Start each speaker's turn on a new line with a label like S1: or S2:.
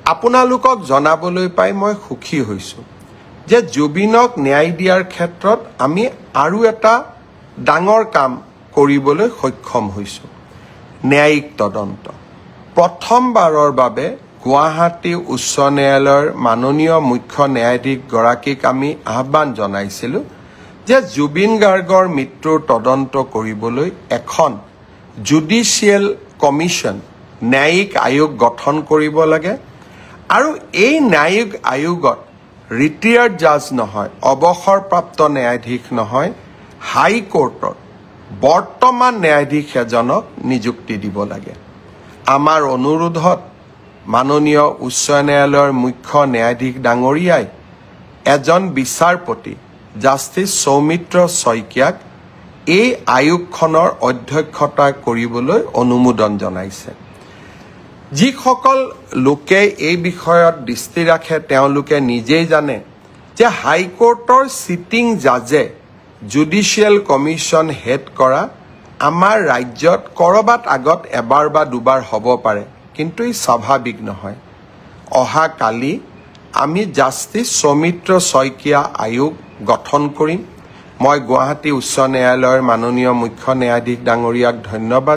S1: আপোনালোকক জনাবলৈ পাই মই সুখী হৈছোঁ যে জুবিনক ন্যায় দিয়াৰ ক্ষেত্ৰত আমি আৰু এটা ডাঙৰ কাম কৰিবলৈ সক্ষম হৈছোঁ ন্যায়িক তদন্ত প্ৰথমবাৰৰ বাবে গুৱাহাটী উচ্চ ন্যায়ালয়ৰ মাননীয় মুখ্য ন্যায়াধীশ গৰাকীক আমি আহ্বান জনাইছিলোঁ যে জুবিন গাৰ্গৰ মৃত্যুৰ তদন্ত কৰিবলৈ এখন জুডিচিয়েল কমিশ্যন ন্যায়িক আয়োগ গঠন কৰিব লাগে আৰু এই ন্যায়িক আয়োগত ৰিটায়াৰ্ড জাজ নহয় অৱসৰপ্ৰাপ্ত ন্যায়াধীশ নহয় হাইকোৰ্টৰ বৰ্তমান ন্যায়াধীশ এজনক নিযুক্তি দিব লাগে আমাৰ অনুৰোধত মাননীয় উচ্চ ন্যায়ালয়ৰ মুখ্য ন্যায়াধীশ ডাঙৰীয়াই এজন বিচাৰপতি জাষ্টিস সৌমিত্ৰ শইকীয়াক এই আয়োগখনৰ অধ্যক্ষতা কৰিবলৈ অনুমোদন জনাইছে যিসকল লোকে এই বিষয়ত দৃষ্টি ৰাখে তেওঁলোকে নিজেই জানে যে হাইকোৰ্টৰ সিটিং জাজে জুডিচিয়েল কমিশ্যন হেড কৰা আমাৰ ৰাজ্যত কৰবাত আগত এবাৰ বা দুবাৰ হ'ব পাৰে কিন্তু ই স্বাভাৱিক নহয় অহা কালি আমি জাষ্টিস সৌমিত্ৰ শইকীয়া আয়োগ গঠন কৰিম মই গুৱাহাটী উচ্চ ন্যায়ালয়ৰ মাননীয় মুখ্য ন্যায়াধীশ ডাঙৰীয়াক ধন্যবাদ